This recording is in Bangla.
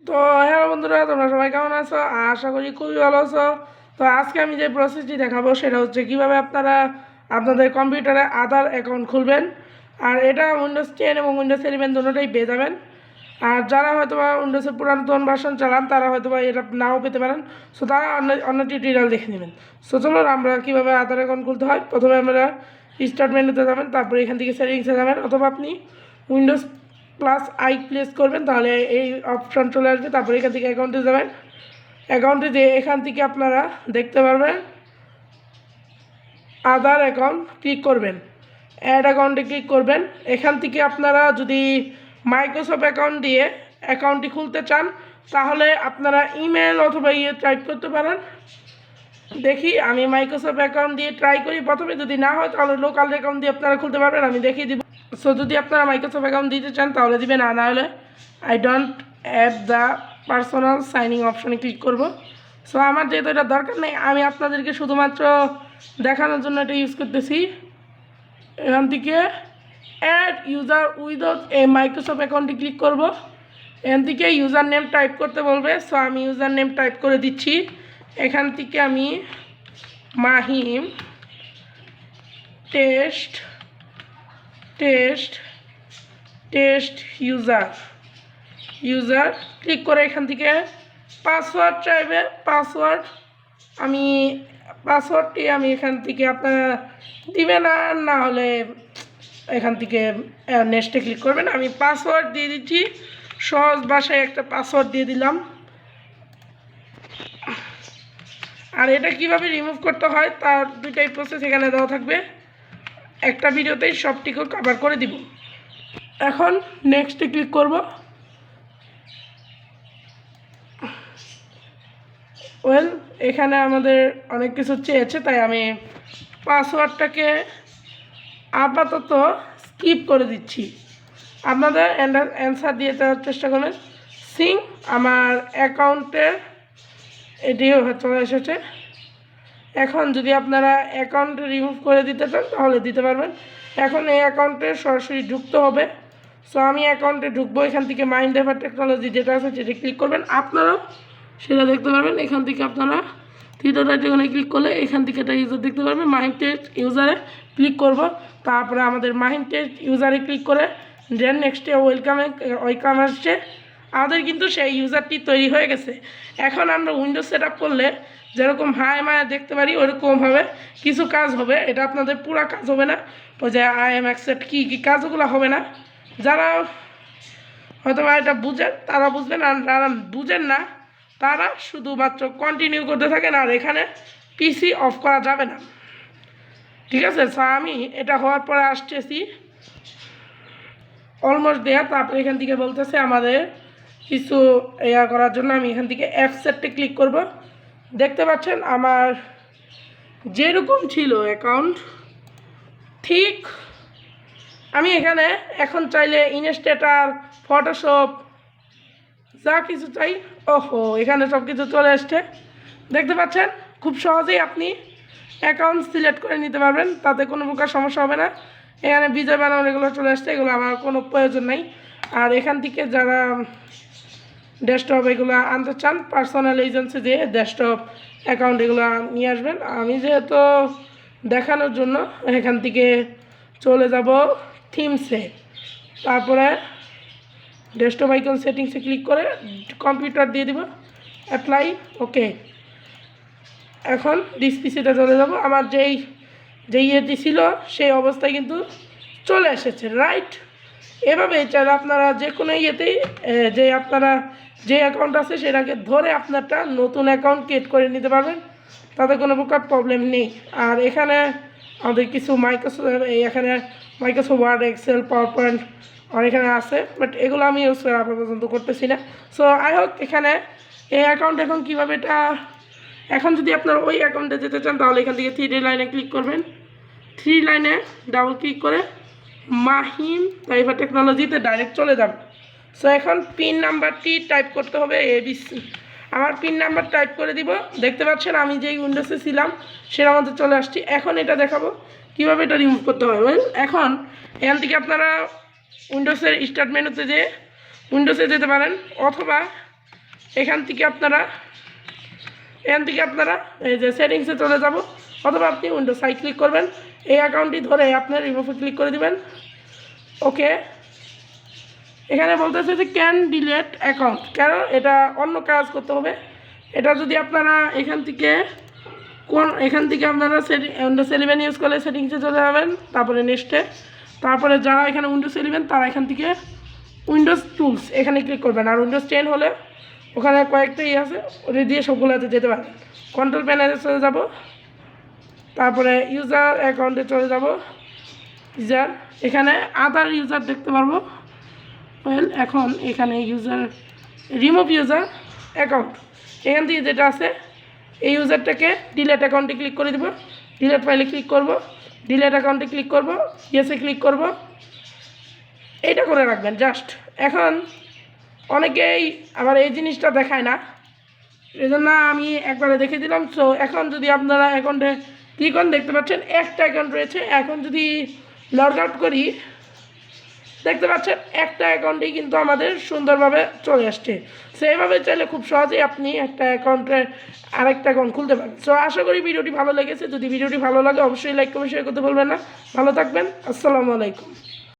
তো হ্যালো বন্ধুরা, তোমরা সবাই কেমন আছো? আশা করি খুবই ভালো আছো। তো আজকে আমি যে প্রসেসটি দেখাবো সেটা হচ্ছে কীভাবে আপনারা আপনাদের কম্পিউটারে আধার অ্যাকাউন্ট খুলবেন। আর এটা উইন্ডোজ 10 এবং উইন্ডোজ 11 দুটোটাই পেয়ে যাবেন। আর যারা হয়তো বা উইন্ডোজের পুরাতন ভার্সন চালান তারা হয়তো বা এটা নাও পেতে পারেন। সো তারা অন্য টিউটোরিয়াল দেখে নেবেন। সো চলো আমরা কীভাবে আধার অ্যাকাউন্ট খুলতে হয়। প্রথমে আমরা স্টার্ট মেনুতে যাবেন, তারপরে এখান থেকে সেটিংসে যাবেন, অথবা আপনি উইন্ডোজ +i প্লেস করবেন, তাহলে এই অপশান চলে আসবে। তারপরে এখান থেকে অ্যাকাউন্টে যাবেন, অ্যাকাউন্টে যেয়ে এখান থেকে আপনারা দেখতে পারবেন আধার অ্যাকাউন্ট ক্লিক করবেন, অ্যাড অ্যাকাউন্টে ক্লিক করবেন। এখান থেকে আপনারা যদি মাইক্রোসফট অ্যাকাউন্ট দিয়ে অ্যাকাউন্টটি খুলতে চান তাহলে আপনারা ইমেল অথবা টাইপ করতে পারেন। দেখি আমি মাইক্রোসফট অ্যাকাউন্ট দিয়ে ট্রাই করি প্রথমে, যদি না হয় তাহলে লোকাল অ্যাকাউন্ট দিয়ে আপনারা খুলতে পারবেন, আমি দেখিয়ে দিব। সো যদি আপনারা মাইক্রোসফট অ্যাকাউন্ট দিতে চান তাহলে দিবেন, আর না হলে I don't add the personal signing অপশানে ক্লিক করব। সো আমার যেহেতু এটা দরকার নেই, আমি আপনাদেরকে শুধুমাত্র দেখানোর জন্য এটা ইউজ করতেছি। এখান থেকে add user without a Microsoft অ্যাকাউন্টে ক্লিক করব। এখান থেকে ইউজার নেম টাইপ করতে বলবে। সো আমি ইউজার নেম টাইপ করে দিচ্ছি। এখান থেকে আমি মাহিম টেস্ট ইউজার ক্লিক করে এখান থেকে পাসওয়ার্ড চাইবে। পাসওয়ার্ডটি আমি এখান থেকে আপনারা দিবেন, আর না হলে এখান থেকে নেক্সটে ক্লিক করবেন। আমি পাসওয়ার্ড দিয়ে দিচ্ছি, সহজ ভাষায় একটা পাসওয়ার্ড দিয়ে দিলাম। আর এটা কিভাবে রিমুভ করতে হয় তার দুইটাই প্রসেস এখানে দেওয়া থাকবে, একটা ভিডিওতেই সবটিকে কভার করে দিব। এখন নেক্সটে ক্লিক করব। এখানে আমাদের অনেক কিছু চেয়েছে, তাই আমি পাসওয়ার্ডটাকে আপাতত স্কিপ করে দিচ্ছি। আপনাদের অ্যান্সার দিয়ে দেওয়ার চেষ্টা করবেন। আমার অ্যাকাউন্টের এটিও চলে এসেছে। এখন যদি আপনারা অ্যাকাউন্ট রিমুভ করে দিতে চান তাহলে দিতে পারবেন। এখন এই অ্যাকাউন্টে সরাসরি ঢুকতে হবে। সো আমি অ্যাকাউন্টে ঢুকবো। এখান থেকে মাইন্ড এভার টেকনোলজি যেটা আছে সেটা ক্লিক করবেন, আপনারাও সেটা দেখতে পারবেন। এখান থেকে আপনারা থ্রিডট ক্লিক করলে এখান থেকে একটা ইউজার দেখতে পারবেন। মাহিম টেস্ট ইউজারে ক্লিক করব, তারপরে আমাদের মাহিম টেস্ট ইউজারে ক্লিক করে দেন নেক্সটে ওয়েলকাম আসছে। আমাদের কিন্তু সেই ইউজারটি তৈরি হয়ে গেছে। এখন আমরা উইন্ডোজ সেট করলে যেরকম হাই মায়া দেখতে পারি ওইরকমভাবে কিছু কাজ হবে। এটা আপনাদের পুরো কাজ হবে না, ওই যে আই এম অ্যাকসেপ্ট কী কাজগুলো হবে না। যারা হয়তো এটা বুঝেন তারা বুঝবেন, আর যারা বুঝেন না তারা শুধুমাত্র কন্টিনিউ করতে থাকেন। আর এখানে পিসি অফ করা যাবে না, ঠিক আছে? সো আমি এটা হওয়ার পরে আসতেছি অলমোস্ট দেয়া। তারপরে এখান থেকে বলতেছে আমাদের কিছু করার জন্য আমি এখান থেকে অ্যাপসেটে ক্লিক করব। দেখতে পাচ্ছেন আমার যেরকম ছিল অ্যাকাউন্ট ঠিক আমি এখানে এখন চাইলে ইনস্টেটার ফটোশপ যা কিছু চাই, এখানে সব কিছু চলে আসছে। দেখতে পাচ্ছেন খুব সহজেই আপনি অ্যাকাউন্ট সিলেক্ট করে নিতে পারবেন, তাতে কোনো প্রকার সমস্যা হবে না। এখানে বিজয় বানানো এগুলো চলে আসছে, এগুলো আমার কোনো প্রয়োজন নেই। আর এখান থেকে যারা ডেস্কটপ এগুলো আনতে চান পার্সোনাল এজেন্সি দিয়ে ডেস্কটপ অ্যাকাউন্ট এগুলো নিয়ে আসবেন। আমি যেহেতু দেখানোর জন্য এখান থেকে চলে যাব থিমসে, তারপরে ডেস্কটপ আইকন সেটিংসে ক্লিক করে কম্পিউটার দিয়ে দিব, অ্যাপ্লাই, ওকে। এখন ডিসপিসিটা চলে যাব। আমার যেই ইয়েটি ছিল সেই অবস্থায় কিন্তু চলে এসেছে, রাইট? এভাবে চাইলে আপনারা যে কোনো ইয়েতেই আপনারা যে অ্যাকাউন্ট আছে সেটাকে ধরে আপনারটা নতুন অ্যাকাউন্ট ক্রিয়েট করে নিতে পারবেন, তাতে কোনো প্রকার প্রবলেম নেই। আর এখানে আমাদের কিছু এখানে Microsoft Word, Excel, power point আর এখানে আছে, বাট এগুলো আমি ইউজ করা পর্যন্ত করতেছি না। সো আই হোক এখানে এই অ্যাকাউন্ট এখন কীভাবে এটা, এখন যদি আপনারা ওই অ্যাকাউন্টে যেতে চান তাহলে এখান থেকে 3 লাইনে ক্লিক করবেন। 3 লাইনে ডাবল ক্লিক করে মাহিম এভার টেকনোলজিতে ডাইরেক্ট চলে যাবে। সো এখন পিন নাম্বারটি টাইপ করতে হবে, ABC। আমার পিন নাম্বার টাইপ করে দিব। দেখতে পাচ্ছেন আমি যেই উইন্ডোজে ছিলাম সেটার মধ্যে চলে আসছি। এখন এটা দেখাবো কীভাবে এটা রিমুভ করতে হবে। এখন এখান থেকে আপনারা উইন্ডোজের স্টার্ট মেনুতে উইন্ডোজে যেতে পারেন, অথবা এখান থেকে আপনারা এই যে সেটিংসে চলে যাব, অথবা আপনি উইন্ডোজ আই ক্লিক করবেন, এই অ্যাকাউন্টটি ধরে আপনার রিমুভে ক্লিক করে দিবেন। ওকে, এখানে বলতেছে যে ক্যান ডিলেট অ্যাকাউন্ট, কারণ এটা অন্য কাজ করতে হবে। এটা যদি আপনারা এখান থেকে আপনারা উইন্ডোজ 11 ইউজ করলে সেটিংসে চলে যাবেন, তারপরে নেক্সটে, তারপরে যারা এখানে উইন্ডোজ 11 তারা এখান থেকে উইন্ডোজ টুলস এখানে ক্লিক করবেন। আর উইন্ডোজ 10 হলে ওখানে কয়েকটা আছে, ওটা দিয়ে সবগুলোতে যেতে পারেন। কন্ট্রোল প্যানেলে চলে যাব, তারপরে ইউজার অ্যাকাউন্টে চলে যাব, ইউজার, এখানে আদার ইউজার দেখতে পারবো। এখন এখানে ইউজার রিমুভ ইউজার অ্যাকাউন্ট, এখান থেকে যেটা আছে এই ইউজারটাকে ডিলেট অ্যাকাউন্টে ক্লিক করে দেবো, ডিলেট ফাইলে ক্লিক করব, ডিলেট অ্যাকাউন্টে ক্লিক করব, ইয়েসে ক্লিক করব, এইটা করে রাখবেন জাস্ট। এখন অনেকেই আবার এই জিনিসটা দেখায় না, এই জন্য আমি একবারে দেখে দিলাম। সো এখন যদি আপনারা অ্যাকাউন্টে ক্লিক করেন, দেখতে পাচ্ছেন একটা অ্যাকাউন্ট রয়েছে। এখন যদি লগ আউট করি, দেখতে পাচ্ছেন একটা অ্যাকাউন্টেই কিন্তু আমাদের সুন্দরভাবে চলে আসছে। সো এইভাবে চাইলে খুব সহজেই আপনি একটা অ্যাকাউন্টে আরেকটা অ্যাকাউন্ট খুলতে পারেন। সো আশা করি ভিডিওটি ভালো লেগেছে। যদি ভিডিওটি ভালো লাগে অবশ্যই লাইক কমেন্ট শেয়ার করতে বলবেন না। ভালো থাকবেন, আসসালামু আলাইকুম।